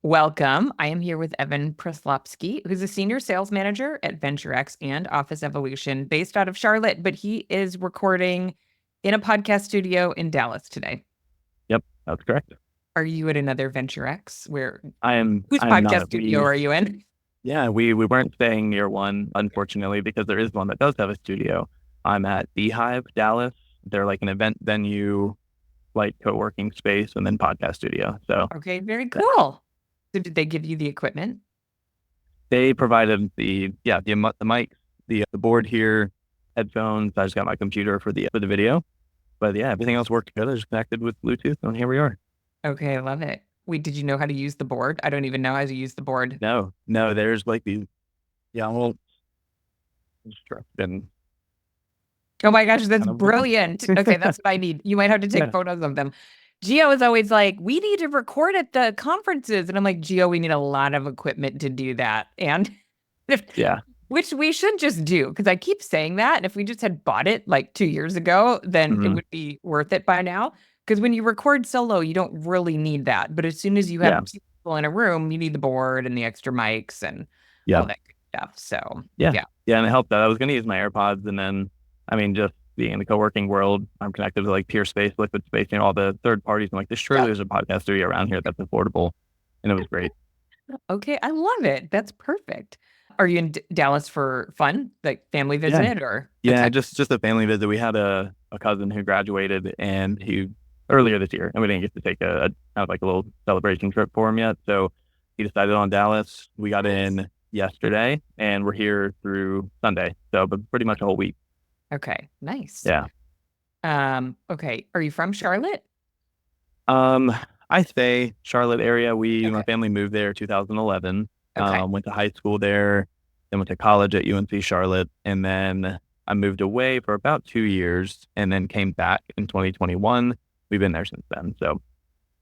Welcome. I am here with Evan Preslopsky, who's a senior sales manager at VentureX and Office Evolution based out of Charlotte, but he is recording in a podcast studio in Dallas today. Yep, that's correct. Are you at another VentureX? Whose I am podcast not. studio are you in? Yeah, we weren't staying near one, unfortunately, because there is one that does have a studio. I'm at Beehive, Dallas. They're like an event venue, like co-working space, and then podcast studio. So Okay, very cool. So did they give you the equipment? they provided the mic, the board here, headphones. I just got my computer for the video. But yeah, everything else worked good. I just connected with Bluetooth, and here we are. Okay, I love it. Wait, did you know how to use the board? I don't even know how to use the board. No, there's like these, well, instruction. Oh my gosh, that's brilliant. Okay, that's what I need. You might have to take photos of them. Gio is always like, we need to record at the conferences. And I'm like, Gio, we need a lot of equipment to do that. And which we should just do, because I keep saying that. And if we just had bought it like 2 years ago, then it would be worth it by now. Because when you record solo, you don't really need that. But as soon as you have people in a room, you need the board and the extra mics and all that good stuff. So yeah, and it helped that I was going to use my AirPods, and then just being in the co-working world, I'm connected to like Peerspace, Liquid Space, all the third parties. I'm like, there's a podcast studio around here that's affordable, and it was great. Okay, I love it. That's perfect. Are you in Dallas for fun, like family visit or? Yeah, just a family visit. We had a cousin who graduated, and he earlier this year, and we didn't get to take a little celebration trip for him yet. So he decided on Dallas. We got in yesterday, and we're here through Sunday. So, but pretty much a whole week. Okay, nice. Yeah. Okay. Are you from Charlotte? I stay Charlotte area. My family moved there 2011. Went to high school there, then went to college at UNC Charlotte, and then I moved away for about 2 years and then came back in 2021. We've been there since then. So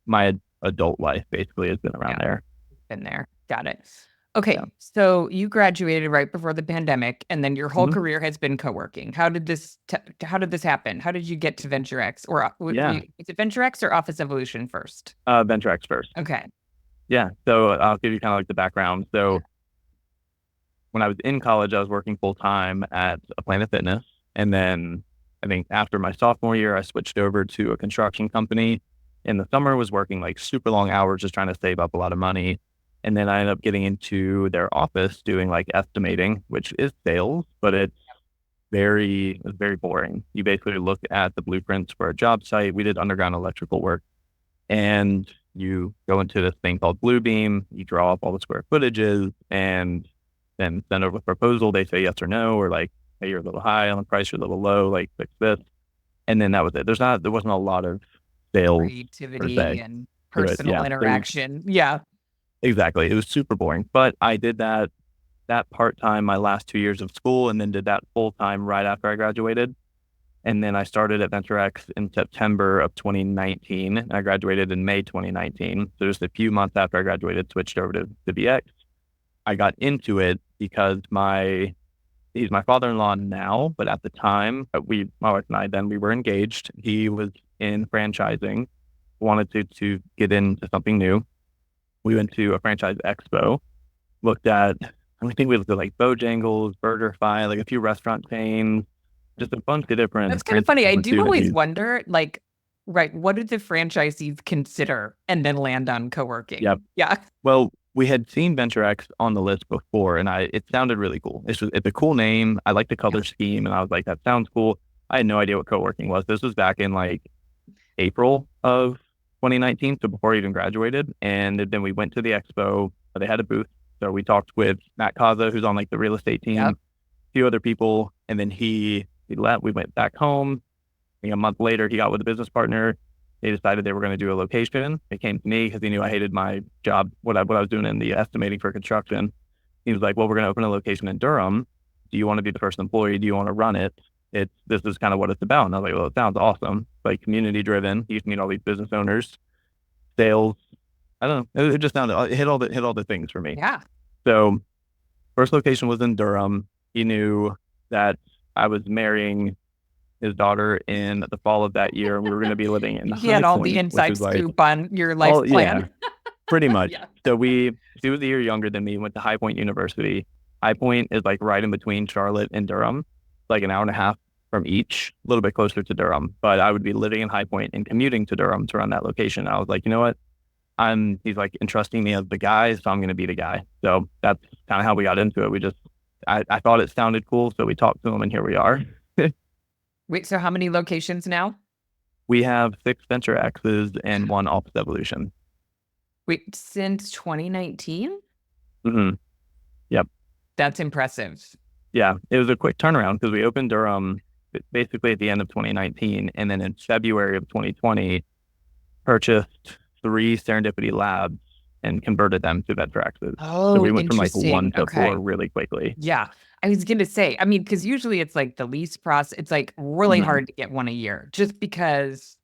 my adult life basically has been around there. Been there. Got it. Okay, so you graduated right before the pandemic, and then your whole career has been co-working. How did this happen? How did you get to VentureX? Or is it VentureX or Office Evolution first? VentureX first. Okay. Yeah, so I'll give you kind of like the background. So when I was in college, I was working full time at a Planet Fitness, and then I think after my sophomore year, I switched over to a construction company. In the summer, was working like super long hours, just trying to save up a lot of money. And then I ended up getting into their office doing like estimating, which is sales, but it's very boring. You basically look at the blueprints for a job site. We did underground electrical work, and you go into this thing called Bluebeam. You draw up all the square footages and then send over a proposal. They say yes or no, or like, hey, you're a little high on the price, you're a little low, like fix this. And then that was it. There wasn't a lot of sales, creativity and personal interaction. Yeah. Exactly. It was super boring, but I did that part-time my last 2 years of school, and then did that full-time right after I graduated. And then I started at VentureX in September of 2019. And I graduated in May 2019. So just a few months after I graduated, switched over to VX. I got into it because he's my father-in-law now, but at the time, my wife and I, then we were engaged. He was in franchising, wanted to get into something new. We went to a franchise expo, we looked at like Bojangles, BurgerFi, like a few restaurant chains, just a bunch of different. That's kind of funny. I do always wonder, like, right, what did the franchisees consider and then land on co-working? Yep. Yeah. Well, we had seen VentureX on the list before, and it sounded really cool. It's a cool name. I like the color scheme, and I was like, that sounds cool. I had no idea what co-working was. This was back in like April of 2019, so before I even graduated. And then we went to the expo. They had a booth, so we talked with Matt Kaza, who's on like the real estate team, a few other people, and then he left. We went back home. I think a month later, he got with a business partner. They decided they were going to do a location. They came to me because he knew I hated my job, what I was doing in the estimating for construction. He was like, well, we're going to open a location in Durham. Do you want to be the first employee? Do you want to run it? This is kind of what it's about. And I was like, well, it sounds awesome. Like community driven. You meet all these business owners, sales. I don't know. It just sounded, it hit all the things for me. Yeah. So first location was in Durham. He knew that I was marrying his daughter in the fall of that year, and we were going to be living in. He had all the inside scoop on your life plan. pretty much. Yeah. So she was a year younger than me, went to High Point University. High Point is like right in between Charlotte and Durham, like an hour and a half from each, a little bit closer to Durham. But I would be living in High Point and commuting to Durham to run that location. I was like, you know what? He's like entrusting me as the guy, so I'm going to be the guy. So that's kind of how we got into it. I thought it sounded cool, so we talked to him, and here we are. Wait, so how many locations now? We have 6 VentureX's and 1 Office Evolution. Wait, since 2019? Mm-hmm. Yep. That's impressive. Yeah, it was a quick turnaround because we opened Durham basically at the end of 2019, and then in February of 2020, purchased 3 Serendipity labs and converted them to VentureX's. Oh, So we went from like interesting. 1 to Okay. 4 really quickly. Yeah. I was going to say, I mean, because usually it's like the lease process, it's like really hard to get one a year just because,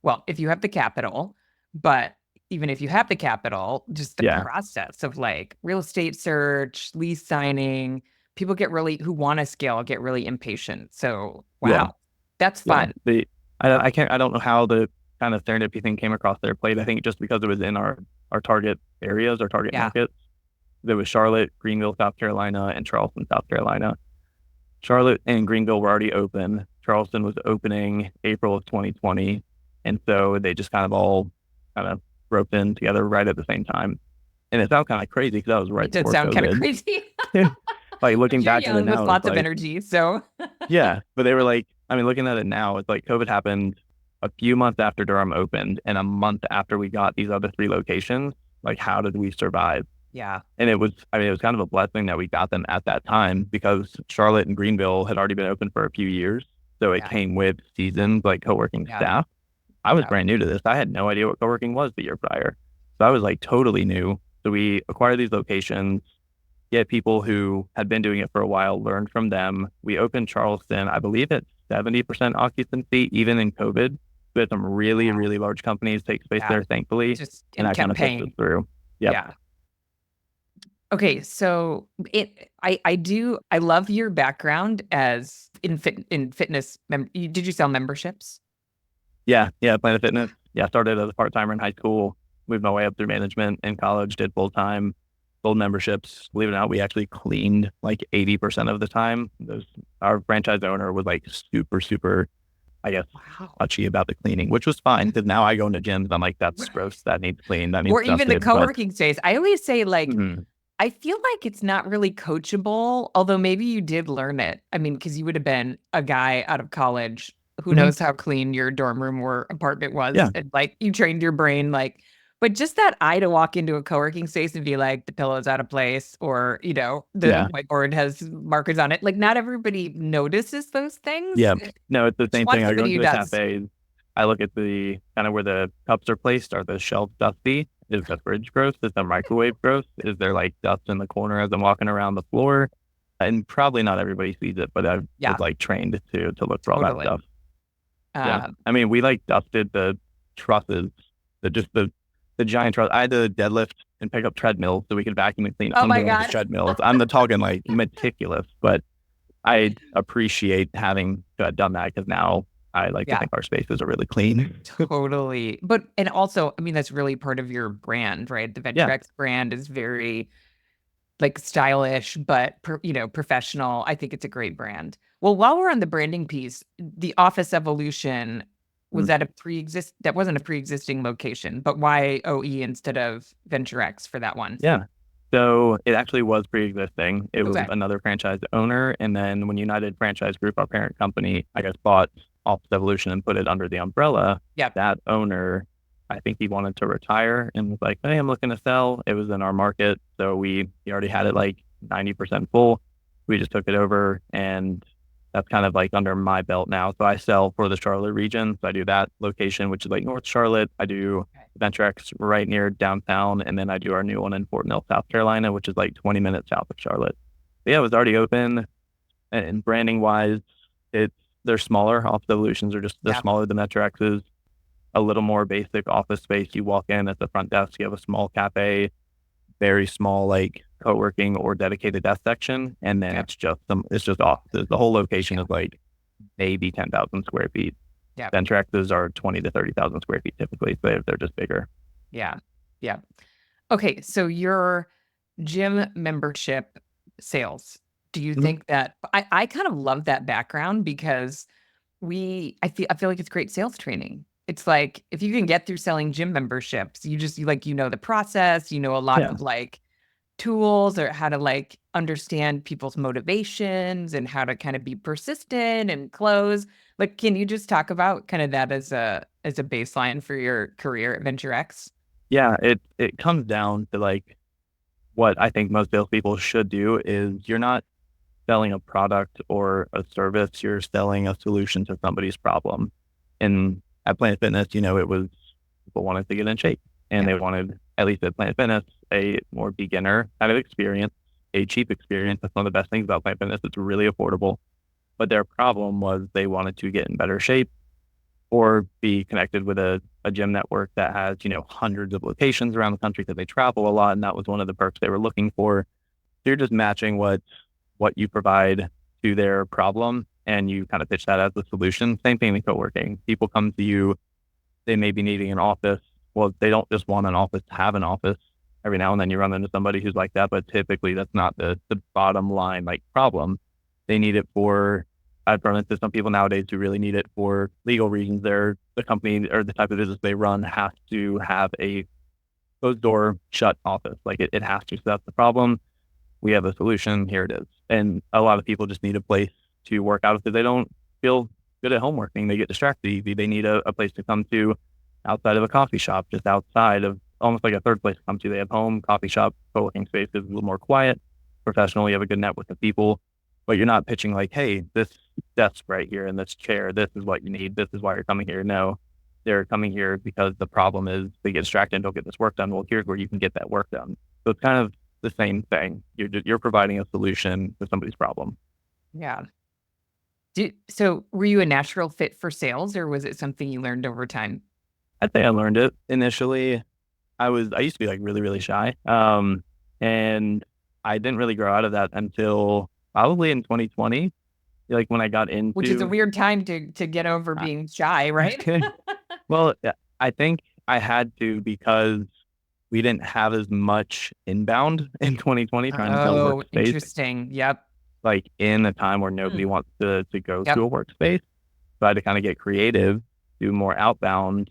well, if you have the capital, but even if you have the capital, just the process of like real estate search, lease signing, people who want to scale get really impatient. So, wow, that's fun. I don't know how the kind of serendipity thing came across their plate. I think just because it was in our target areas, our target markets. There was Charlotte, Greenville, South Carolina, and Charleston, South Carolina. Charlotte and Greenville were already open. Charleston was opening April of 2020. And so they just kind of all kind of roped in together right at the same time. And it sounds kind of crazy because that was right before COVID. It did sound kind of crazy. Like looking back at it now. With lots of energy, so. Yeah, but they were like, I mean, looking at it now, it's like COVID happened a few months after Durham opened and a month after we got these other 3 locations. Like, how did we survive? Yeah. And it was kind of a blessing that we got them at that time because Charlotte and Greenville had already been open for a few years. So it came with seasoned like co-working staff. I was brand new to this. I had no idea what co-working was the year prior. So I was like totally new. So we acquired these locations, get people who had been doing it for a while, learned from them. We opened Charleston, I believe it's 70% occupancy, even in COVID. We had some really, really large companies take space there, thankfully. And I kind of pushed it through. Yep. Yeah. Okay, so I love your background as in fitness. Did you sell memberships? Yeah, Planet Fitness. Yeah, started as a part-timer in high school, moved my way up through management in college, did full-time, sold memberships. Believe it or not, we actually cleaned like 80% of the time. Our franchise owner was like super, I guess, touchy about the cleaning, which was fine because now I go into gyms and I'm like, that's gross, that needs cleaned, that needs or even the co-working space. I always say like, I feel like it's not really coachable, although maybe you did learn it. I mean, because you would have been a guy out of college who knows how clean your dorm room or apartment was. Yeah. And like you trained your brain, like, but just that eye to walk into a co-working space and be like, the pillow's out of place, or, you know, the whiteboard has markers on it. Like not everybody notices those things. Yeah. No, it's the same thing. I go into the cafe. I look at the kind of where the cups are placed. Are the shelves dusty? Is the fridge gross? Is the microwave gross? Is there like dust in the corner as I'm walking around the floor? And probably not everybody sees it, but I was like trained to look for all that stuff. Yeah. I mean, we like dusted the trusses, the giant truss. I had to deadlift and pick up treadmills so we could vacuum and clean under the treadmills. I'm talking like meticulous, but I appreciate having done that because now I like to think our spaces are really clean. Totally. And also, I mean, that's really part of your brand, right? The VentureX brand is very like stylish, but professional. I think it's a great brand. Well, while we're on the branding piece, the Office Evolution, was that that wasn't a pre-existing location, but why OE instead of VentureX for that one? Yeah. So it actually was pre-existing. It was another franchise owner. And then when United Franchise Group, our parent company, I guess, bought Office Evolution and put it under the umbrella, that owner, I think he wanted to retire and was like, hey, I'm looking to sell. It was in our market. So he already had it like 90% full. We just took it over and that's kind of like under my belt now. So I sell for the Charlotte region. So I do that location, which is like North Charlotte. I do VentureX right near downtown. And then I do our new one in Fort Mill, South Carolina, which is like 20 minutes south of Charlotte. But yeah, it was already open. And branding wise, they're smaller. Office Evolutions are they're smaller than VentureX's. A little more basic office space. You walk in at the front desk, you have a small cafe, very small like co-working or dedicated desk section, and then it's just offices. The whole location is like maybe 10,000 square feet. VentureX's are 20 to 30,000 square feet typically, so they're just bigger. Yeah. Okay, so your gym membership sales, do you Mhm. think that I kind of love that background because I feel like it's great sales training. It's like if you can get through selling gym memberships, you know the process, you know a lot Yeah. of like tools or how to like understand people's motivations and how to kind of be persistent and close. Like, can you just talk about kind of that as a baseline for your career at VentureX? Yeah. It comes down to like what I think most salespeople should do is you're not selling a product or a service, you're selling a solution to somebody's problem. And at Planet Fitness, it was people wanted to get in shape and Yeah. they wanted, at least at Planet Fitness, a more beginner kind of experience, a cheap experience. That's one of the best things about Planet Fitness. It's really affordable. But their problem was they wanted to get in better shape or be connected with a gym network that has, hundreds of locations around the country because they travel a lot. And that was one of the perks they were looking for. So you're just matching what you provide to their problem and you kind of pitch that as the solution. Same thing in co-working. People come to you, they may be needing an office. Well, they don't just want an office to have an office. Every now and then you run into somebody who's like that, but typically that's not the bottom line like problem. They need it for I've run into some people nowadays who really need it for legal reasons. The company or the type of business they run has to have a closed door shut office. Like it has to. So that's the problem. We have a solution. Here it is. And a lot of people just need a place to work out because they don't feel good at home working. They get distracted easy. They need a place to come to outside of a coffee shop, just outside of almost like a third place to come to. They have home, coffee shop, co-working space is a little more quiet, professional. You have a good network of people, but you're not pitching like, hey, this desk right here and this chair, this is what you need. This is why you're coming here. No, they're coming here because the problem is they get distracted and don't get this work done. Well, here's where you can get that work done. So it's kind of the same thing. You're providing a solution to somebody's problem. Yeah. So were you a natural fit for sales or was it something you learned over time? I'd say I learned it initially. I used to be like really, really shy. And I didn't really grow out of that until probably in 2020, like when I got Which is a into, weird time to get over uh, being shy, right? well, yeah, I think I had to because we didn't have as much inbound in 2020 trying to sell Oh, workspace, interesting. Yep. like in a time where nobody Hmm. wants to go to Yep. a workspace. So I had to kind of get creative, do more outbound.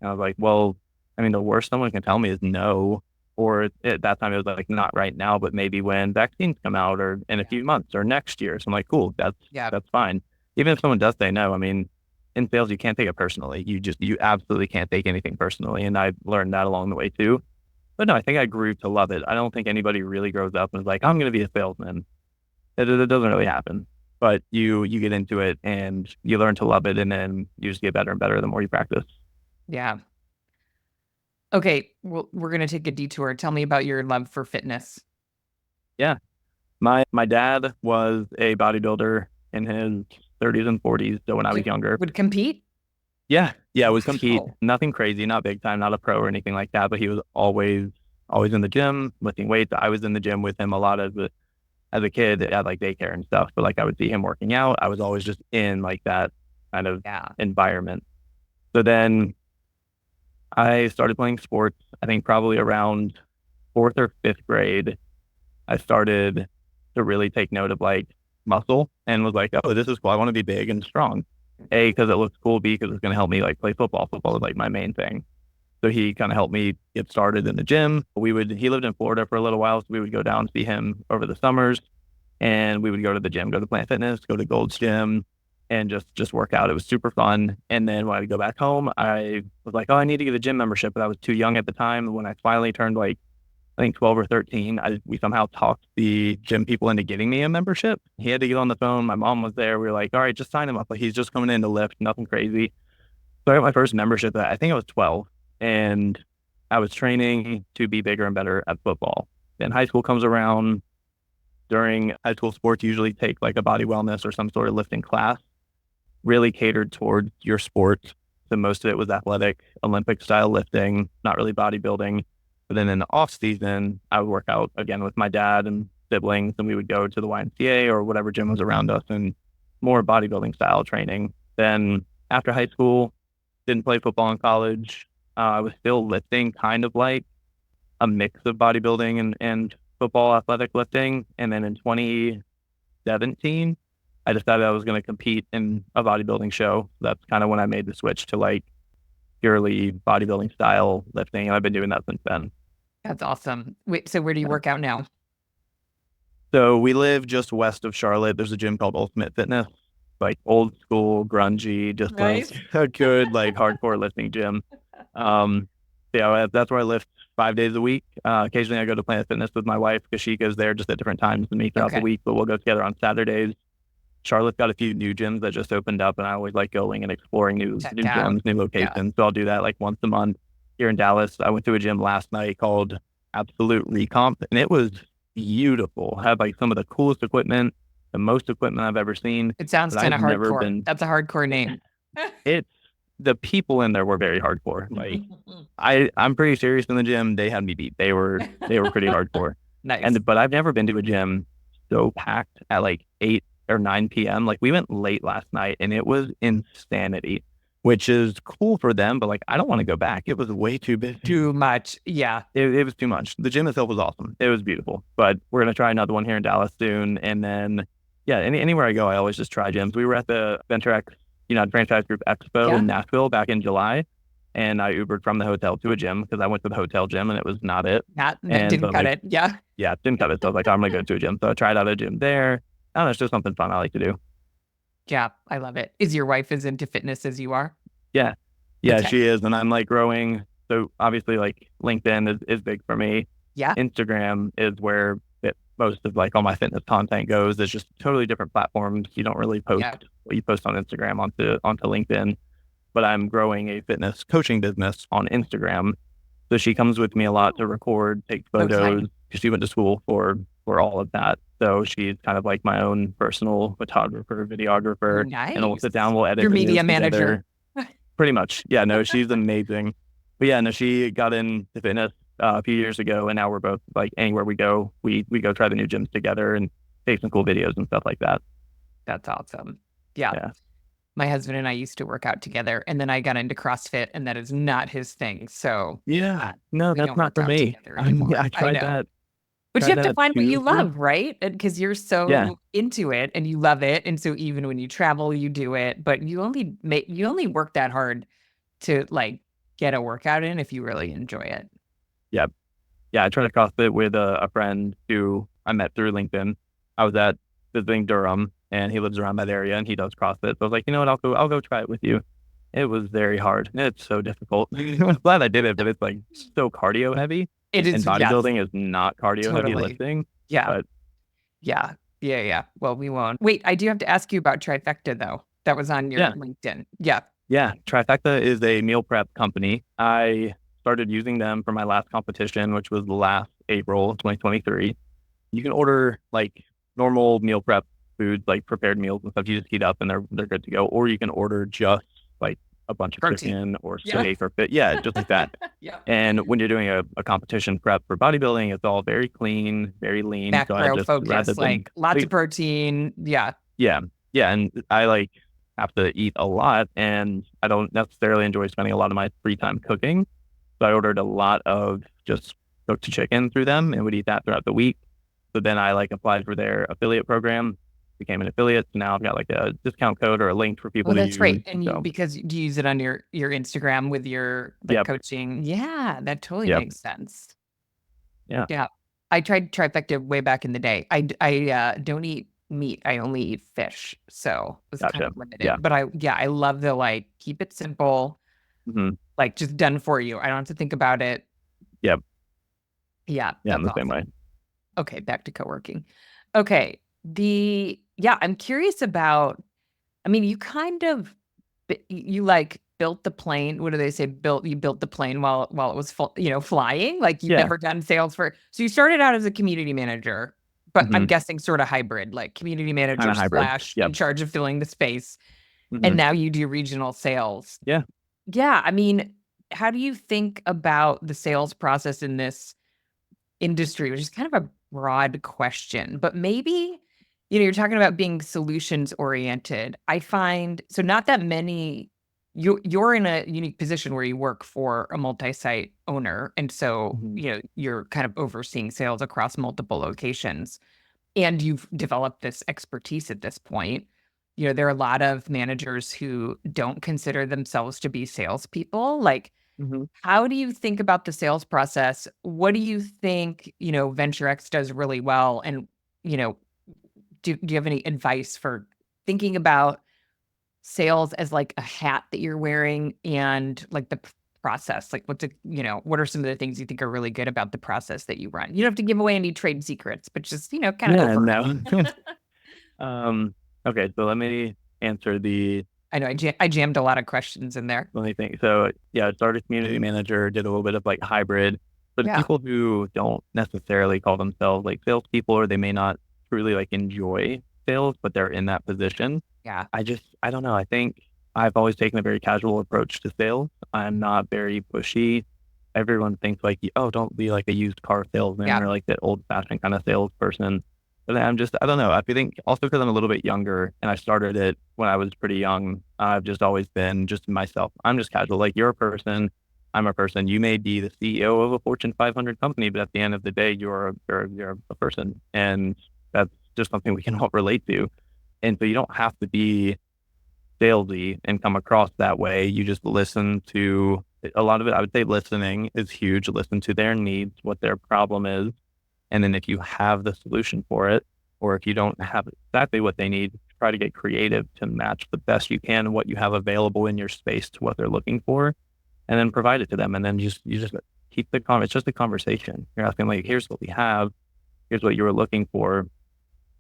And I was like, well, I mean, the worst someone can tell me is no. Or at that time, it was like, not right now, but maybe when vaccines come out or in a Yeah. few months or next year. So I'm like, cool, Yep. that's fine. Even if someone does say no, I mean, in sales, you can't take it personally. You absolutely can't take anything personally. And I learned that along the way too. But no, I think I grew to love it. I don't think anybody really grows up and is like, I'm going to be a salesman. It doesn't really happen. But you get into it and you learn to love it, and then you just get better and better the more you practice. Yeah. Okay. Well, we're going to take a detour. Tell me about your love for fitness. Yeah. My dad was a bodybuilder in his 30s and 40s. So when I was Like, younger, would compete? yeah, yeah, would compete. Wow. Nothing crazy, not big time, not a pro or anything like that. But he was always in the gym lifting weights. I was in the gym with him a lot as a kid at like daycare and stuff. But like I would see him working out. I was always just in like that kind of Yeah. environment. So then I started playing sports. I think probably around fourth or fifth grade. I started to really take note of like muscle and was like, oh, this is cool. I want to be big and strong. A, because it looks cool. B, because it's going to help me like play football. Football is like my main thing. So he kind of helped me get started in the gym. He lived in Florida for a little while. So we would go down and see him over the summers and we would go to the gym, go to Planet Fitness, go to Gold's Gym and just work out. It was super fun. And then when I would go back home, I was like, oh, I need to get a gym membership. But I was too young at the time. When I finally turned like I think 12 or 13, we somehow talked the gym people into getting me a membership. He had to get on the phone. My mom was there. We were like, all right, just sign him up. Like he's just coming in to lift, nothing crazy. So I got my first membership I think I was 12 and I was training to be bigger and better at football. Then high school comes around. During high school sports, usually take like a body wellness or some sort of lifting class, really catered towards your sport. So most of it was athletic, Olympic style lifting, not really bodybuilding. But then in the off season, I would work out again with my dad and siblings, and we would go to the YMCA or whatever gym was around us and more bodybuilding style training. Then after high school, didn't play football in college. I was still lifting kind of like, a mix of bodybuilding and football athletic lifting. And then in 2017, I decided I was going to compete in a bodybuilding show. That's kind of when I made the switch to like purely bodybuilding style lifting. And I've been doing that since then. That's awesome. Wait, so where do you work out now? So we live just west of Charlotte. There's a gym called Ultimate Fitness, like old school, grungy, just Nice. like a good, like hardcore lifting gym. Um, yeah, that's where I lift 5 days a week. Occasionally I go to Planet Fitness with my wife because she goes there just at different times than me throughout the Okay. week, but we'll go together on Saturdays. Charlotte's got a few new gyms that just opened up, and I always like going and exploring Check new out. gyms, new Yeah. locations. So I'll do that like once a month here in Dallas. I went to a gym last night called Absolute Recomp, and it was beautiful. Had like some of the coolest equipment, the most equipment I've ever seen. It sounds But kind I've of never hardcore. been. That's a hardcore name. It's the people in there were very hardcore. Like I'm pretty serious in the gym. They had me beat. They were pretty hardcore. Nice. But I've never been to a gym so packed at like 8 or 9 p.m. Like we went late last night and it was insanity, which is cool for them, but like I don't want to go back. It was way too busy. Too much. Yeah. It was too much. The gym itself was awesome. It was beautiful. But we're gonna try another one here in Dallas soon. And then yeah, anywhere I go, I always just try gyms. We were at the VentureX United Franchise Group Expo Yeah. in Nashville back in July. And I Ubered from the hotel to a gym because I went to the hotel gym and it was not it. That And didn't so cut like, it. Yeah. yeah, didn't cut it. So I was like, I'm gonna go to a gym. So I tried out a gym there. I don't know, it's just something fun I like to do. Yeah. I love it. Is your wife as into fitness as you are? Yeah. Yeah, Okay. she is. And I'm like growing. So obviously like LinkedIn is big for me. Yeah. Instagram is where most of like all my fitness content goes. It's just totally different platforms. You don't really post Yeah. what you post on Instagram onto LinkedIn. But I'm growing a fitness coaching business on Instagram. So she comes with me a lot to record, take photos, Okay. because she went to school for all of that. So she's kind of like my own personal photographer, videographer, and we'll Nice. sit down, we'll edit Your videos media manager. together. Pretty much. Yeah, no, she's amazing. But yeah, no, she got into fitness a few years ago, and now we're both like anywhere we go, we go try the new gyms together and take some cool videos and stuff like that. That's awesome. Yeah. Yeah. My husband and I used to work out together, and then I got into CrossFit, and that is not his thing. So Yeah. No, we that's don't not work for out me. together anymore. I I tried know. that. But you Tried have to that find what you 2 years. love, right? Because you're Yeah. so into it and you love it. And so even when you travel, you do it, but you only work that hard to like get a workout in if you really enjoy it. Yeah. Yeah. I tried CrossFit with a friend who I met through LinkedIn. I was at visiting Durham and he lives around that area and he does CrossFit. So I was like, you know what, I'll go try it with you. It was very hard. It's so difficult. I'm glad I did it, but it's like so cardio heavy. It And is, yes, bodybuilding is not cardio heavy totally. lifting. Yeah. But Yeah. Yeah. Yeah. Well, we won't. Wait, I do have to ask you about Trifecta though. That was on your yeah, LinkedIn. Yeah. yeah. Trifecta is a meal prep company. I started using them for my last competition, which was last April 2023. You can order like normal meal prep foods, like prepared meals and stuff. You just heat up and they're good to go. Or you can order just like a bunch of Protein. chicken or Yeah. steak or fit. Yeah, just like that. Yeah. And when you're doing a competition prep for bodybuilding, it's all very clean, very lean. So I Macro just rather focus, than like lots of protein. Yeah. yeah, yeah, and I like have to eat a lot, and I don't necessarily enjoy spending a lot of my free time cooking. So I ordered a lot of just cooked chicken through them, and would eat that throughout the week. So then I like applied for their affiliate program, became an affiliate. So now I've got like a discount code or a link for people Oh, to that's use. great. And you, So because you use it on your Instagram with your like yep, coaching. Yeah, that totally yep, makes sense. yeah, Yeah. I tried Trifecta way back in the day. Don't eat meat. I only eat fish. So it was kind gotcha, of limited. yeah, But I love the like keep it simple, hmm like just done for you. I don't have to think about it. yep, Yeah, yeah, in that's the same way. awesome. Okay, back to co-working. Okay. I'm curious about, I mean, you kind of you like built the plane. What do they say? You built the plane while it was flying. Like you've Yeah, never done sales for. So you started out as a community manager, but I'm hmm guessing sort of hybrid, like community kind manager of hybrid. slash in Yep, charge of filling the space, and hmm now you do regional sales. yeah. Yeah, I mean, how do you think about the sales process in this industry, which is kind of a broad question, but maybe, you're talking about being solutions oriented. I find so not that many, you're in a unique position where you work for a multi-site owner. And so, you're kind of overseeing sales across multiple locations, and you've developed this expertise at this point. There are a lot of managers who don't consider themselves to be salespeople. Like, hmm how do you think about the sales process? What do you think, VentureX does really well? And, you know, do you have any advice for thinking about sales as like a hat that you're wearing, and like the process? Like, what are some of the things you think are really good about the process that you run? You don't have to give away any trade secrets, but just, kind of Yeah, over. no. Okay, so let me answer the I know I jammed a lot of questions in there. let me think. So yeah, I started community manager, did a little bit of like hybrid. For the Yeah. people who don't necessarily call themselves like salespeople, or they may not truly like enjoy sales, but they're in that position. Yeah. I don't know. I think I've always taken a very casual approach to sales. I'm not very pushy. Everyone thinks like, oh, don't be like a used car salesman Yeah. or like that old fashioned kind of salesperson. But I'm just, I don't know. I think also because I'm a little bit younger and I started it when I was pretty young, I've just always been just myself. I'm just casual. Like you're a person, I'm a person. You may be the CEO of a Fortune 500 company, but at the end of the day, you're a person, and that's just something we can all relate to. And so you don't have to be salesy and come across that way. You just listen to a lot of it. I would say listening is huge. Listen to their needs, what their problem is. And then if you have the solution for it, or if you don't have exactly what they need, try to get creative to match the best you can what you have available in your space to what they're looking for, and then provide it to them. And then you just keep it's just a conversation. You're asking like, here's what we have, here's what you were looking for,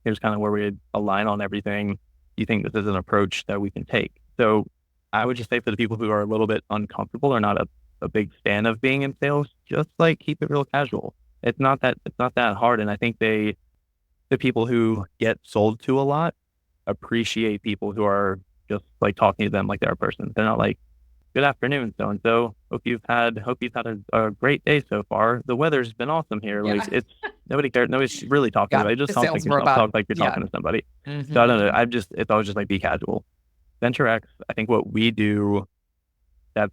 here's kind of where we align on everything. You think this is an approach that we can take? So I would just say for the people who are a little bit uncomfortable or not a big fan of being in sales, just like keep it real casual. It's not that hard. And I think the people who get sold to a lot appreciate people who are just like talking to them like they're a person. They're not like, good afternoon, so and so. Hope you've had a great day so far. The weather's been awesome here. Like Yeah. it's nobody cares. Nobody's really talking Yeah. about it. Just The talk like sales yourself. robot. Talk like you're Yeah. talking to somebody. So I don't know. Hmm. It's always just like be casual. VentureX, I think what we do that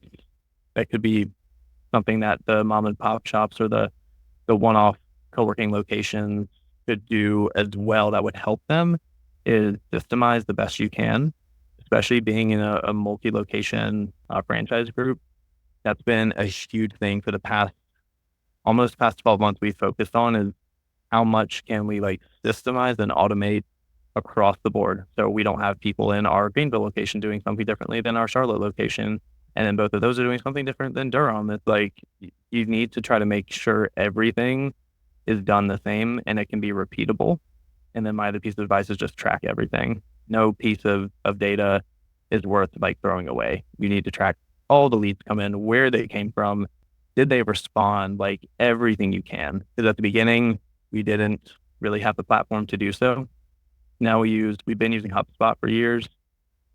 that could be something that the mom and pop shops or the one-off co-working locations could do as well that would help them is systemize the best you can, especially being in a multi-location franchise group. That's been a huge thing for the past 12 months we focused on is how much can we like systemize and automate across the board. So we don't have people in our Greenville location doing something differently than our Charlotte location. And then both of those are doing something different than Durham. It's like you need to try to make sure everything is done the same and it can be repeatable. And then my other piece of advice is just track everything. No piece of data is worth like throwing away. You need to track all the leads come in, where they came from, did they respond, like everything you can. Because at the beginning, we didn't really have the platform to do so. Now we've been using HubSpot for years.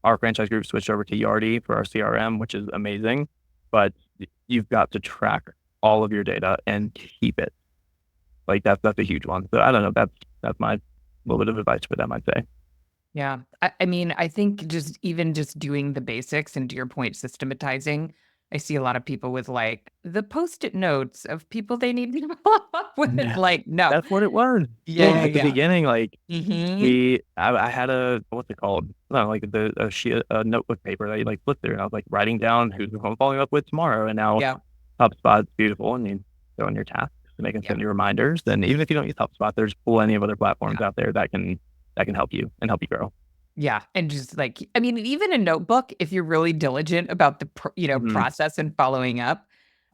Our franchise group switched over to Yardi for our CRM, which is amazing, but you've got to track all of your data and keep it. Like that's a huge one. So I don't know. That's my little bit of advice for them, I'd say. Yeah. I mean, I think just doing the basics, and to your point, systematizing. I see a lot of people with like the post-it notes of people they need to follow up with. Yeah, Like, no. that's what it was. Yeah, Yeah, yeah, at the yeah. beginning, like Hmm. I had a what's it called? No, like a notebook paper that you like flip through, and I was like writing down who's I'm following up with tomorrow. And now Yeah. HubSpot's beautiful, and you throw in your tasks and they can Yeah. send you reminders. Then even if you don't use HubSpot, there's plenty of other platforms Yeah. out there that can help you and help you grow. Yeah, and just like, I mean, even a notebook, if you're really diligent about the hmm process and following up.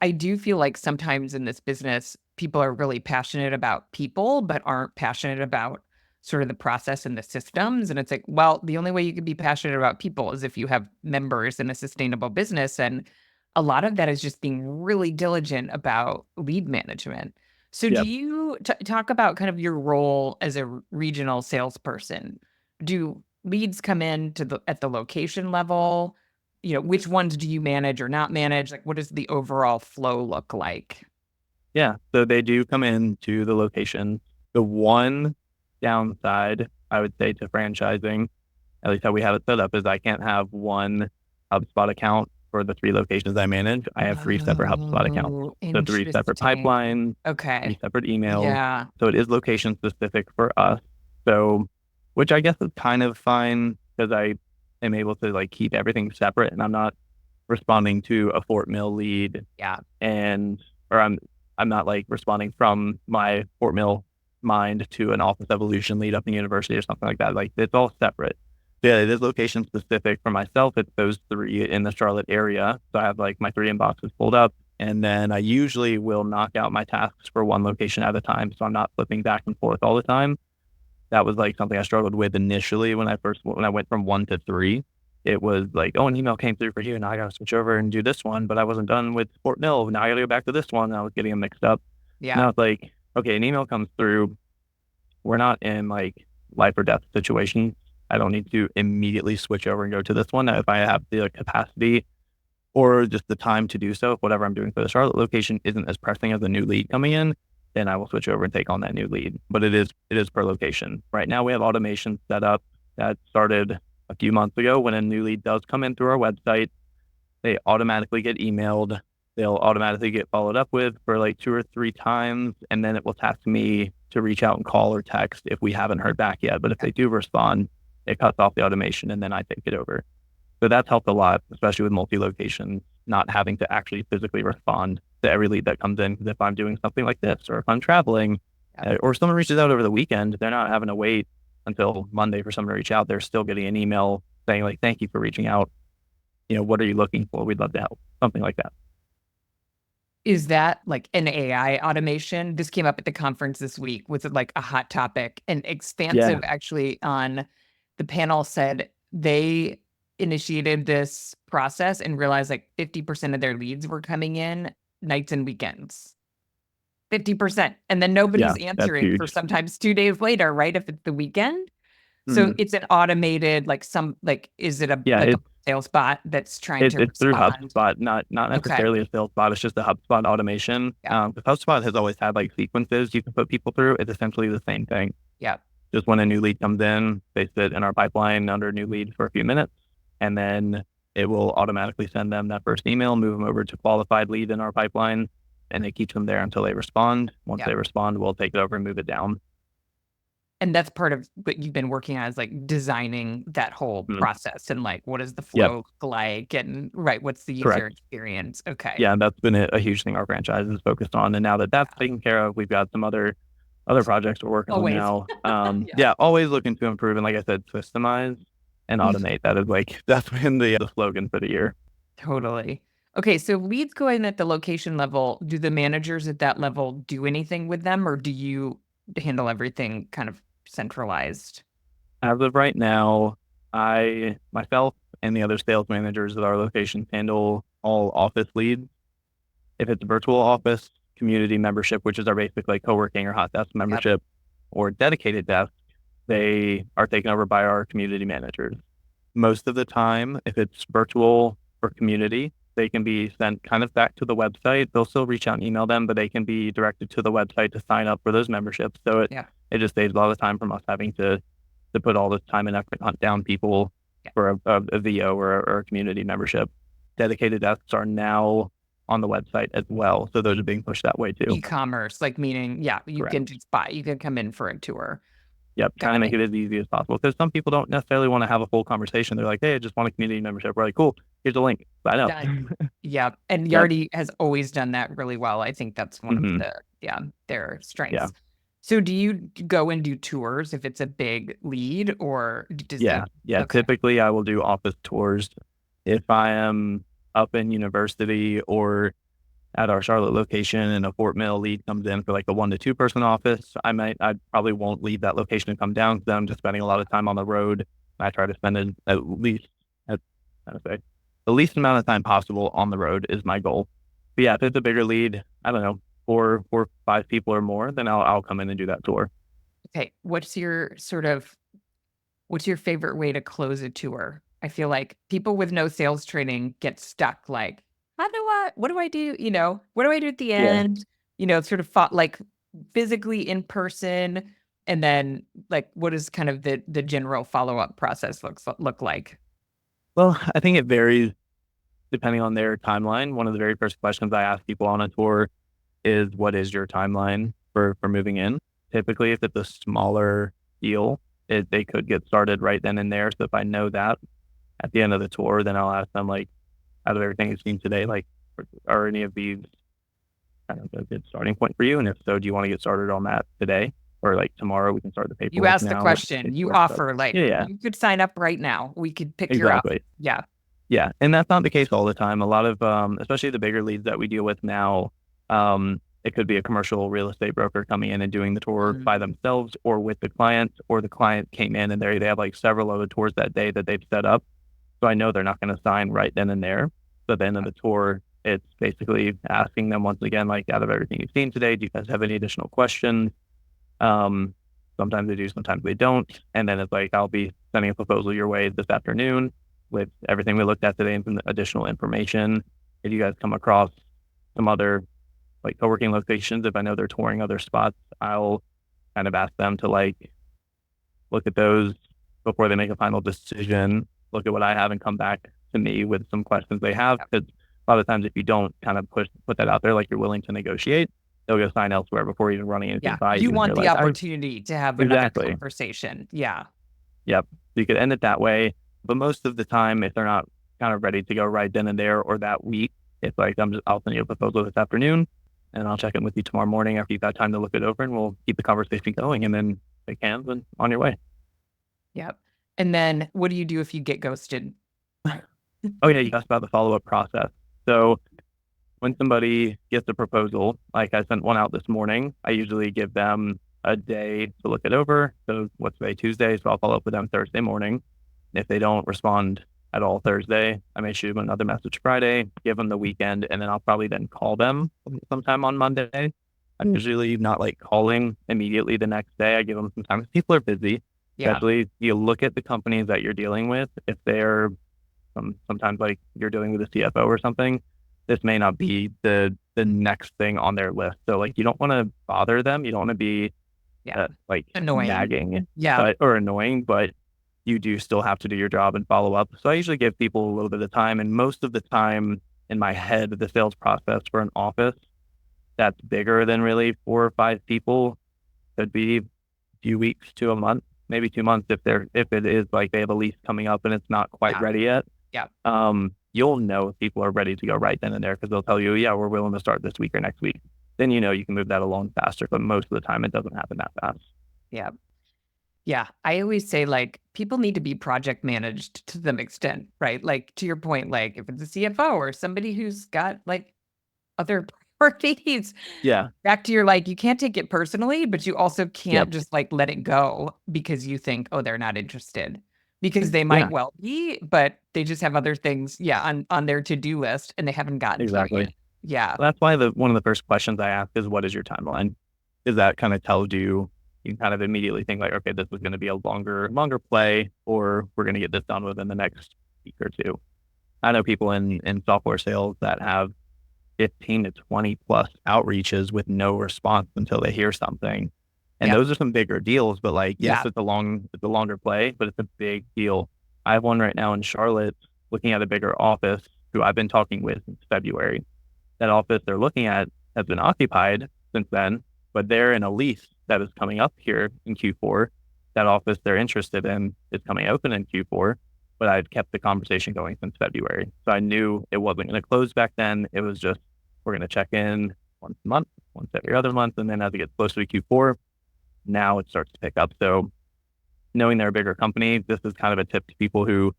I do feel like sometimes in this business, people are really passionate about people, but aren't passionate about sort of the process and the systems. And it's like, well, the only way you can be passionate about people is if you have members in a sustainable business. And a lot of that is just being really diligent about lead management. So, do Yep. you talk about kind of your role as a regional salesperson? Do leads come in to at the location level? Which ones do you manage or not manage? Like, what does the overall flow look like? Yeah. So they do come in to the location. The one downside I would say to franchising, at least how we have it set up, is I can't have one HubSpot account for the 3 locations I manage. I have 3 separate HubSpot accounts. Oh, So 3 separate interesting. pipelines, 3 Okay. separate emails. Yeah. So it is location specific for us. So, which I guess is kind of fine because I am able to like keep everything separate and I'm not responding to a Fort Mill lead Yeah. and or I'm not like responding from my Fort Mill mind to an Office Evolution lead up in university or something like that. Like it's all separate. Yeah, it is location specific for myself. It's those 3 in the Charlotte area. So I have like my 3 inboxes pulled up, and then I usually will knock out my tasks for one location at a time. So I'm not flipping back and forth all the time. That was like something I struggled with initially when I went from 1 to 3. It was like, oh, an email came through for you, and I got to switch over and do this one, but I wasn't done with Fort Mill. Now I got to go back to this one. And I was getting them mixed up. Yeah. Now it's like, okay, an email comes through. We're not in like life or death situation. I don't need to immediately switch over and go to this one. If I have the capacity or just the time to do so, if whatever I'm doing for the Charlotte location isn't as pressing as a new lead coming in, then I will switch over and take on that new lead. But it is per location. Right now we have automation set up that started a few months ago. When a new lead does come in through our website, they automatically get emailed. They'll automatically get followed up with for like 2 or 3 times, and then it will task me to reach out and call or text if we haven't heard back yet. But if they do respond, it cuts off the automation and then I take it over. So that's helped a lot, especially with multi-location, not having to actually physically respond to every lead that comes in. Because if I'm doing something like this, or if I'm traveling, or someone reaches out over the weekend, they're not having to wait until Monday for someone to reach out. They're still getting an email saying like, "Thank you for reaching out. What are you looking for? We'd love to help." Something like that. Is that like an AI automation? This came up at the conference this week. Was it like a hot topic? And Yeah. Expansive actually on the panel said they initiated this process and realized like 50% of their leads were coming in nights and weekends. 50%. And then nobody's Yeah. That's answering for huge. sometimes 2 days later, right? If it's the weekend. So Mm. it's an automated, like is it Yeah. a sales bot that's trying to It's through respond? HubSpot, not Okay. necessarily a sales bot. It's just a HubSpot automation. Yeah. Because HubSpot has always had like sequences you can put people through. It's essentially the same thing. Yeah. Just when a new lead comes in, they sit in our pipeline under new lead for a few minutes, and then it will automatically send them that first email, move them over to qualified lead in our pipeline, and it keeps them there until they respond. Once Yeah. they respond, we'll take it over and move it down. And that's part of what you've been working on, is like designing that whole Mm. process and like what does the Yep, flow look like, and right, what's the user correct. experience? Okay. Yeah, that's been a huge thing our franchise is focused on. And now that that's taken care of, we've got some other projects we're working on Always. now. Yeah. Yeah, always looking to improve and like I said, systemize and automate. That is like that's been the slogan for the year. Totally. Okay, so leads go in at the location level. Do the managers at that level do anything with them, or do you handle everything kind of centralized? As of right now, I myself and the other sales managers at our location handle all office leads. If it's a virtual office, community membership, which is our basic like co-working or hot desk Yep. membership, or dedicated desk, they are taken over by our community managers. Most of the time, if it's virtual or community, they can be sent kind of back to the website. They'll still reach out and email them, but they can be directed to the website to sign up for those memberships. So Yeah. it just saves a lot of time from us having to put all this time and effort to hunt down people Yeah. for a VO or a community membership. Dedicated desks are now on the website as well. So those are being pushed that way too. E-commerce, like meaning, yeah, you Correct. can just buy, you can come in for a tour. Yep. Trying to Got make it. it as easy as possible. Because some people don't necessarily want to have a full conversation. They're like, hey, I just want a community membership. We're like, cool, here's a link. Sign up. Done. Yeah, and Yep. Yardi has always done that really well. I think that's one of Hmm. their Yeah. strengths. So do you go and do tours if it's a big lead, or does Yeah. the Yeah. okay. Typically, I will do office tours if I am up in university or at our Charlotte location and a Fort Mill lead comes in for like a 1 to 2 person office. I probably won't leave that location and come down because I'm just spending a lot of time on the road. I try to spend at least, at, how to say, the least amount of time possible on the road is my goal. But yeah, if it's a bigger lead, I don't know, 5 people or more, then I'll come in and do that tour. Okay, what's your favorite way to close a tour? I feel like people with no sales training get stuck like, what do I do? What do I do at the Yeah. end? Sort of fought like physically in person. And then like, what does kind of the general follow-up process look like? Well, I think it varies depending on their timeline. One of the very first questions I ask people on a tour is, what is your timeline for moving in? Typically, if it's a smaller deal, they could get started right then and there. So if I know that at the end of the tour, then I'll ask them, like, out of everything you've seen today, like, are any of these kind of a good starting point for you? And if so, do you want to get started on that today? Or like tomorrow, we can start the You paperwork ask the now. Let's question, get you paperwork stuff. offer like, Yeah, you could sign up right now. We could pick you up. exactly. Yeah. Yeah, and that's not the case all the time. A lot of, especially the bigger leads that we deal with now, it could be a commercial real estate broker coming in and doing the tour Mhm. by themselves or with the client, or the client came in and they have like several other tours that day that they've set up. So I know they're not going to sign right then and there. So at the end of the tour, it's basically asking them once again, like, out of everything you've seen today, do you guys have any additional questions? Um, Sometimes they do, sometimes they don't. And then it's like, I'll be sending a proposal your way this afternoon with everything we looked at today and some additional information. If you guys come across some other like co-working locations, if I know they're touring other spots, I'll kind of ask them to like look at those before they make a final decision, look at what I have and come back to me with some questions they have. Because a lot of times if you don't kind of put that out there, like you're willing to negotiate, they'll go sign elsewhere before even running anything Yeah. by You you. And want they're the like, I opportunity to have another exactly. conversation. Yeah. Yep. So you could end it that way. But most of the time, if they're not kind of ready to go right then and there or that week, it's like, I'll send you a proposal this afternoon and I'll check in with you tomorrow morning after you've had time to look it over, and we'll keep the conversation going, and then shake hands and on your way. Yep. And then what do you do if you get ghosted? Oh yeah, you asked about the follow-up process. So when somebody gets a proposal, like I sent one out this morning, I usually give them a day to look it over. So what's today, Tuesday? So I'll follow up with them Thursday morning. If they don't respond at all Thursday, I may shoot them another message Friday, give them the weekend, and then I'll probably then call them sometime on Monday. I'm usually not like calling immediately the next day. I give them some time. People are busy, Yeah. especially you look at the companies that you're dealing with. If they're sometimes like you're dealing with a CFO or something, this may not be the next thing on their list. So like you don't want to bother them. You don't want to be Yeah. like Annoying. nagging, Yeah. but or annoying, but you do still have to do your job and follow up. So I usually give people a little bit of time, and most of the time in my head, the sales process for an office that's bigger than really 4 or 5 people could be a few weeks to a month, maybe 2 months if it is like they have a lease coming up and it's not quite Yeah. ready yet. Yeah. You'll know if people are ready to go right then and there because they'll tell you, yeah, we're willing to start this week or next week. Then you know you can move that along faster. But most of the time, it doesn't happen that fast. Yeah. Yeah. I always say like people need to be project managed to some extent, right? Like to your point, like if it's a CFO or somebody who's got like other priorities, Yeah. back to your like, you can't take it personally, but you also can't Yep. just like let it go because you think, oh, they're not interested. Because they might Yeah. well be, but they just have other things, yeah, on their to-do list and they haven't gotten to it Exactly. yet. Yeah. That's why one of the first questions I ask is, what is your timeline? Because that kind of tells you, you can kind of immediately think like, okay, this is going to be a longer play, or we're going to get this done within the next week or two. I know people in software sales that have 15 to 20 plus outreaches with no response until they hear something. And Yeah. those are some bigger deals, but like, yes, Yeah. it's a longer play, but it's a big deal. I have one right now in Charlotte looking at a bigger office who I've been talking with since February. That office they're looking at has been occupied since then, but they're in a lease that is coming up here in Q4. That office they're interested in is coming open in Q4, but I've kept the conversation going since February. So I knew it wasn't going to close back then. It was just, we're going to check in once a month, once every other month. And then as it gets closer to Q4, now it starts to pick up. So knowing they're a bigger company, this is kind of a tip to people who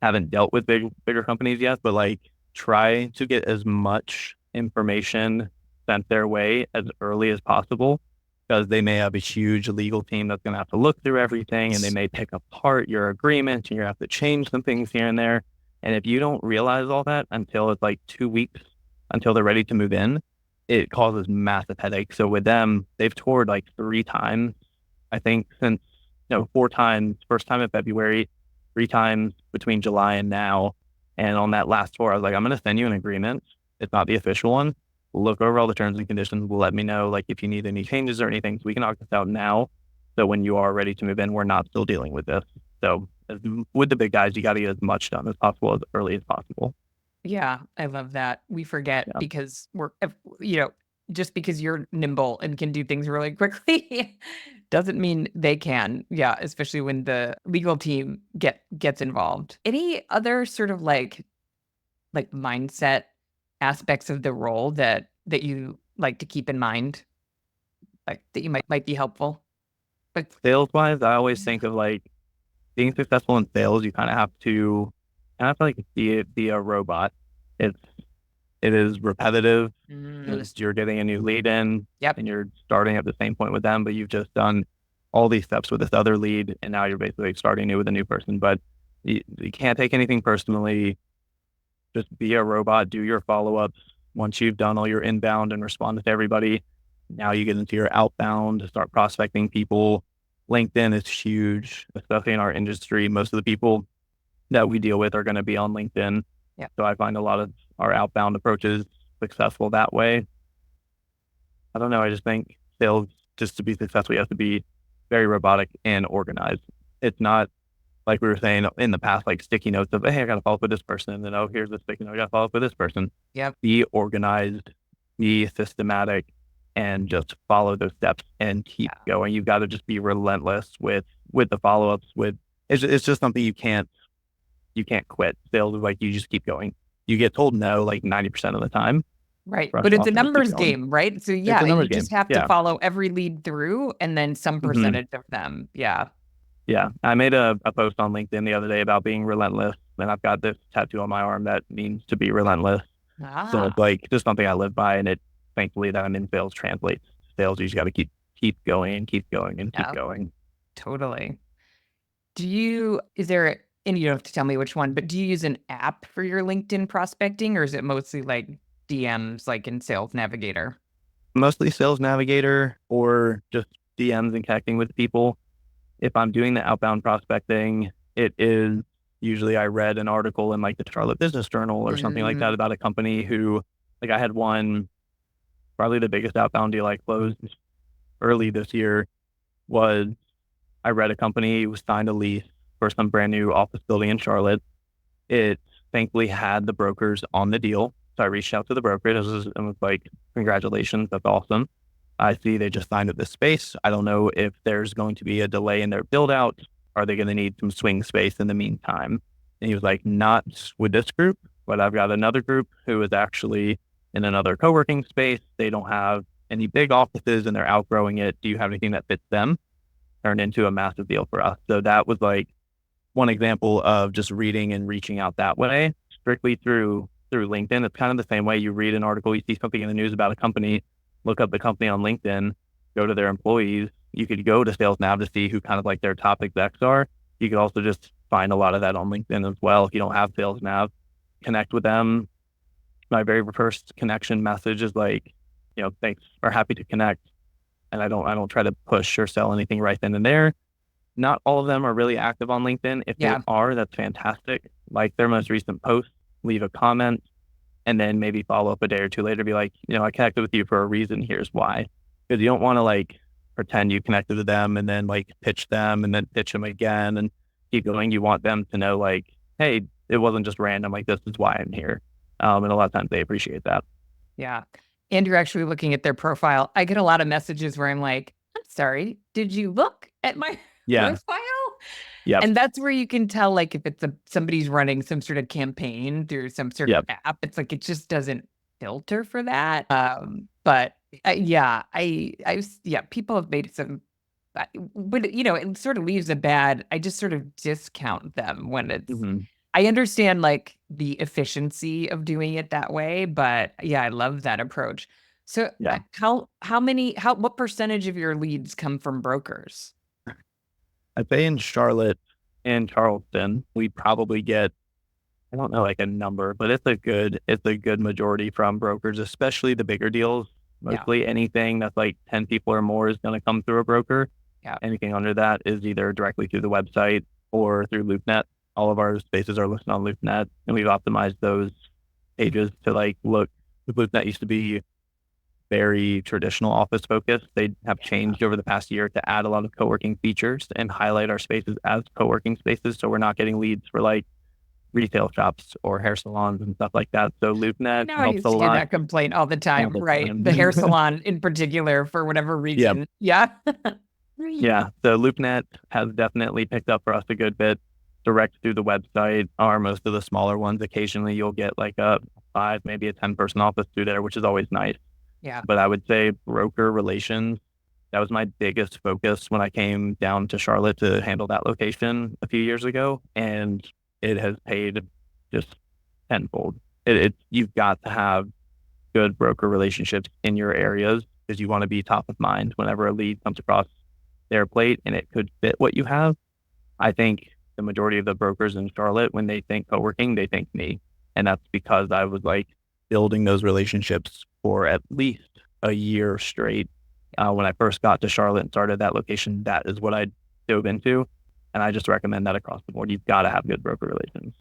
haven't dealt with bigger companies yet, but like try to get as much information sent their way as early as possible, because they may have a huge legal team that's going to have to look through everything, and they may pick apart your agreement and you have to change some things here and there. And if you don't realize all that until it's like 2 weeks until they're ready to move in, it causes massive headaches. So with them, they've toured like 3 times, I think, since 4 times. First time in February, 3 times between July and now. And on that last tour, I was like, I'm going to send you an agreement. It's not the official one. Look over all the terms and conditions. Will let me know like if you need any changes or anything. So we can knock this out now. So when you are ready to move in, we're not still dealing with this. So with the big guys, you got to get as much done as possible as early as possible. Yeah, I love that. We forget Yeah. because you know, just because you're nimble and can do things really quickly doesn't mean they can. Yeah, especially when the legal team gets involved. Any other sort of like mindset aspects of the role that you like to keep in mind, like that you might be helpful? Like, Sales wise, I always think of like being successful in sales, you kind of have to like be a robot. It's it is repetitive mm, because you're getting a new lead in yep, and you're starting at the same point with them, but you've just done all these steps with this other lead, and now you're basically starting new with a new person. But you can't take anything personally. Just be a robot, do your follow-ups. Once you've done all your inbound and responded to everybody, now you get into your outbound, start prospecting people. LinkedIn is huge, especially in our industry. Most of the people that we deal with are going to be on LinkedIn. yeah, So I find a lot of our outbound approaches successful that way. I don't know. I just think sales, just to be successful, you have to be very robotic and organized. It's not like we were saying in the past, like sticky notes of, hey, I got to follow up with this person. And then, oh, here's the sticky note. I got to follow up with this person. yep. Be organized, be systematic, and just follow those steps and keep going. You've got to just be relentless with the follow ups. It's just something you can't quit. Sales is like you just keep going. You get told no like 90% of the time. Right. Brush But it it's off a and just keep numbers going. game, right? So It's yeah, a you numbers just game. have to Yeah. follow every lead through and then some hmm percentage of them. Yeah. Yeah. I made a post on LinkedIn the other day about being relentless. And I've got this tattoo on my arm that means to be relentless. So it's Ah, like just something I live by, and it thankfully that I'm in sales translates. Sales, you just got to keep going and keep going and keep yeah, going. totally. Is there, and you don't have to tell me which one, but do you use an app for your LinkedIn prospecting or is it mostly like DMs like in Sales Navigator? Mostly Sales Navigator or just DMs and connecting with people. If I'm doing the outbound prospecting, it is usually I read an article in like the Charlotte Business Journal or something like that Mm, about a company who, like, I had one, probably the biggest outbound deal I closed early this year was I read a company who signed a lease for some brand new office building in Charlotte. It thankfully had the brokers on the deal. So I reached out to the broker and was like, congratulations, that's awesome. I see they just signed up this space. I don't know if there's going to be a delay in their build out. Are they going to need some swing space in the meantime? And he was like, not with this group, but I've got another group who is actually in another co-working space. They don't have any big offices and they're outgrowing it. Do you have anything that fits them? Turned into a massive deal for us. So that was like one example of just reading and reaching out that way, strictly through LinkedIn. It's kind of the same way you read an article, you see something in the news about a company, look up the company on LinkedIn, go to their employees. You could go to Sales Nav to see who kind of like their top execs are. You could also just find a lot of that on LinkedIn as well. If you don't have Sales Nav, connect with them. My very first connection message is like, thanks or happy to connect. And I don't try to push or sell anything right then and there. Not all of them are really active on LinkedIn. If they yeah. are, that's fantastic. Like their most recent post, leave a comment, and then maybe follow up a day or two later, be like, I connected with you for a reason. Here's why. Because you don't want to like pretend you connected to them and then like pitch them and then pitch them again and keep going. You want them to know like, hey, it wasn't just random. Like this is why I'm here. And a lot of times they appreciate that. Yeah. And you're actually looking at their profile. I get a lot of messages where I'm like, I'm sorry, did you look at my Yeah. profile? Yep. And that's where you can tell, like, if it's somebody's running some sort of campaign through some sort of Yep. app, it's like it just doesn't filter for that. But yeah, yeah, people have made some, but it sort of leaves a bad. I just sort of discount them when it's. hmm I understand like the efficiency of doing it that way, but yeah, I love that approach. So, Yeah. what percentage of your leads come from brokers? I'd say in Charlotte and Charleston, we probably get, I don't know like a number, but it's a good majority from brokers, especially the bigger deals. Yeah, Mostly anything that's like 10 people or more is going to come through a broker. yeah. Anything under that is either directly through the website or through LoopNet. All of our spaces are listed on LoopNet, and we've optimized those pages to like look. LoopNet used to be very traditional office focused. They have changed over the past year to add a lot of co-working features and highlight our spaces as co-working spaces. So we're not getting leads for like retail shops or hair salons and stuff like that. So I LoopNet know I helps used a to get lot that complaint all the all time, the right? The hair time. salon in particular, for whatever Yep. reason. Yeah. Yeah. So LoopNet has definitely picked up for us a good bit. Direct through the website are most of the smaller ones. Occasionally you'll get like a 5, maybe a 10-person office through there, which is always nice. Yeah. But I would say broker relations, that was my biggest focus when I came down to Charlotte to handle that location a few years ago. And it has paid just tenfold. You've got to have good broker relationships in your areas because you want to be top of mind whenever a lead comes across their plate and it could fit what you have. I think the majority of the brokers in Charlotte, when they think co-working, they think me. And that's because I was like building those relationships for at least a year straight. When I first got to Charlotte and started that location, that is what I dove into. And I just recommend that across the board. You've got to have good broker relations.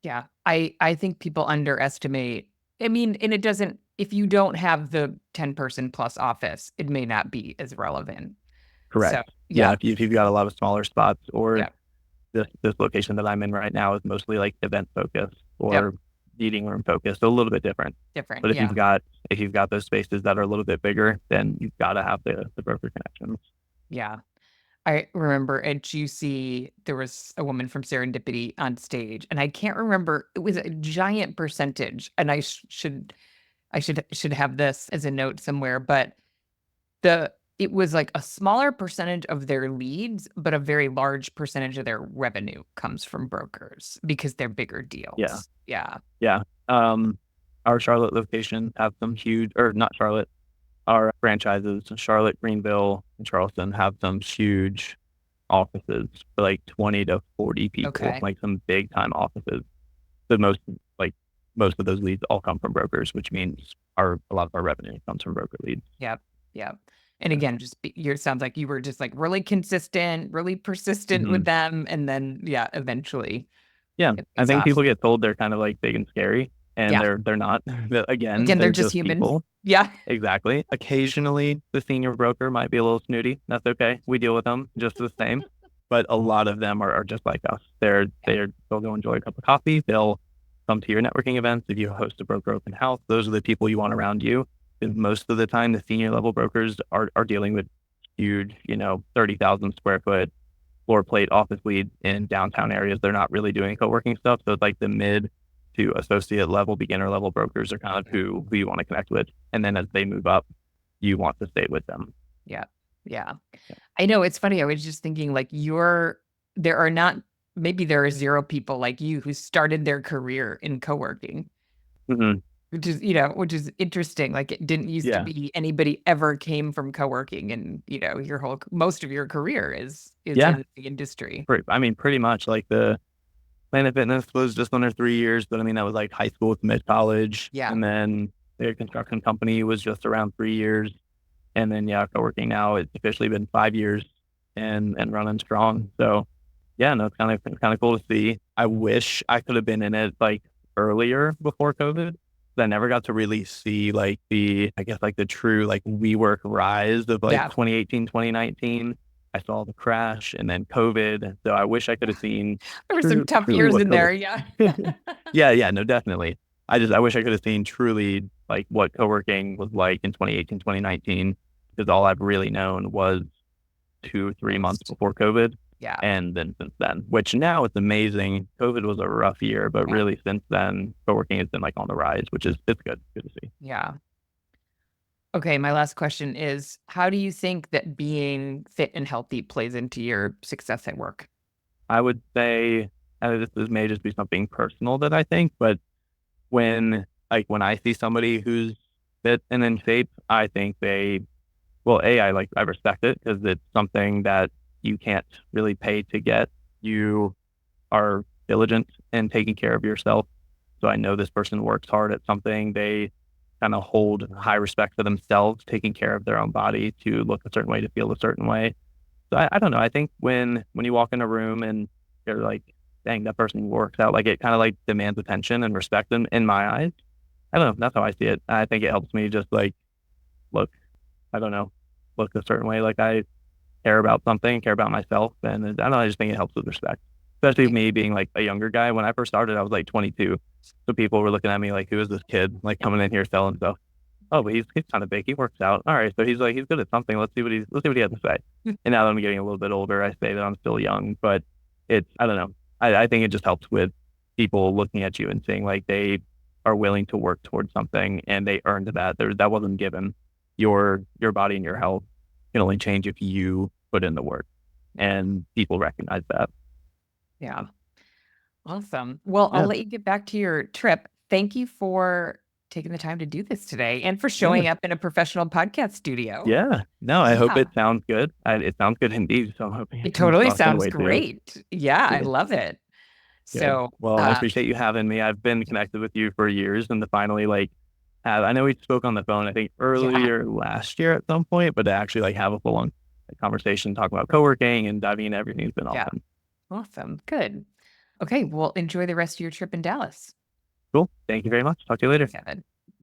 Yeah. I think people underestimate. I mean, and it doesn't, if you don't have the 10-person plus office, it may not be as relevant. So, Correct. Yeah, yeah. if you've got a lot of smaller spots, or Yeah. this location that I'm in right now is mostly like event focused Yep. or meeting room focused, so a little bit different. Different. But Yeah. if you've got those spaces that are a little bit bigger, then you've got to have the broker connections. Yeah. I remember at GC, there was a woman from Serendipity on stage, and I can't remember, it was a giant percentage, and I should have this as a note somewhere, but it was like a smaller percentage of their leads, but a very large percentage of their revenue comes from brokers because they're bigger Yeah, deals. Yeah. yeah. Our Charlotte location have some huge, or not Charlotte, our franchises, Charlotte, Greenville, and Charleston have some huge offices for like 20 to 40 people, Okay. like some big time offices. The like most of those leads all come from brokers, which means a lot of our revenue comes from broker leads. Yep. Yep. And Yeah. again, sounds like you were just like really consistent, really persistent with Mhm. them. And then, yeah, eventually Yeah, it I pays think off. people get told they're kind of like big and scary, and Yeah. they're not. Again, Again, they're they're just just humans. people. Yeah. Exactly. Occasionally, the senior broker might be a little snooty. That's okay. We deal with them just the same. But a lot of them are just like us. Yeah. They'll go enjoy a cup of coffee. They'll come to your networking events. If you host a broker open house, those are the people you want around you. And most of the time, the senior level brokers are dealing with huge, 30,000 square foot floor plate office leads in downtown areas. They're not really doing co-working stuff. So it's like the mid to associate level, beginner level brokers are kind of who you want to connect with. And then as they move up, you want to stay with them. Yeah. Yeah. I know, it's funny. I was just thinking like there are not, maybe there are 0 people like you who started their career in co-working, Mm-hmm. which is interesting. Like it didn't used to Yeah. be anybody ever came from co-working, and most of your career is Yeah. in the industry. I mean, pretty much like the Planet Fitness was just under 3 years, but I mean, that was like high school to mid college. Yeah. And then their construction company was just around 3 years. And then, yeah, co-working now, it's officially been 5 years and running strong. So yeah, no, it's kind of cool to see. I wish I could have been in it like earlier before COVID. I never got to really see like I guess like the true like WeWork rise of like Yeah. 2018, 2019. I saw the crash and then COVID. So I wish I could have seen There were some tough truly years what in there. Yeah. yeah, no, definitely. I wish I could have seen truly like what co-working was like in 2018, 2019, because all I've really known was 2, 3 months before COVID. Yeah. And then since then, which now it's amazing. COVID was a rough year, but Yeah. really since then, co-working has been like on the rise, which is it's good to see. Yeah. Okay, my last question is, how do you think that being fit and healthy plays into your success at work? I would say, and this may just be something personal that I think, but when I see somebody who's fit and in shape, I think I respect it because it's something that you can't really pay to get. You are diligent in taking care of yourself. So I know this person works hard at something. They kind of hold high respect for themselves, taking care of their own body to look a certain way, to feel a certain way. So I don't know. I think when you walk in a room and you're like, dang, that person works out, like it kind of like demands attention and respect in my eyes. I don't know. That's how I see it. I think it helps me just like look, I don't know, look a certain way. Like I care about something, care about myself. And I don't know, I just think it helps with respect. Especially Yeah. me being like a younger guy. When I first started, I was like 22. So people were looking at me like, who is this kid like coming in here selling stuff? Oh, but he's kind of big. He works out. All right. So he's good at something. Let's see what he has to say. And now that I'm getting a little bit older, I say that I'm still young, but I don't know. I think it just helps with people looking at you and seeing like they are willing to work towards something and they earned that. That wasn't given. Your body and your health can only change if you put in the work, and people recognize that. Yeah. Awesome. Well, I'll Yeah. let you get back to your trip. Thank you for taking the time to do this today and for Yeah. showing up in a professional podcast studio. Yeah. No, I hope Yeah. it sounds good. It sounds good indeed. So I'm hoping it It comes totally across that sounds way too. great. Yeah, I Good. love it. Good. So, Well, I appreciate you having me. I've been connected with you for years, and to finally like have, I know we spoke on the phone, I think yeah, earlier last year at some point, but to actually like have a full on conversation, talking about co-working and diving into everything has been yeah. awesome. Awesome. Good. Okay, well, enjoy the rest of your trip in Dallas. Cool. Thank you very much. Talk to you later. Kevin.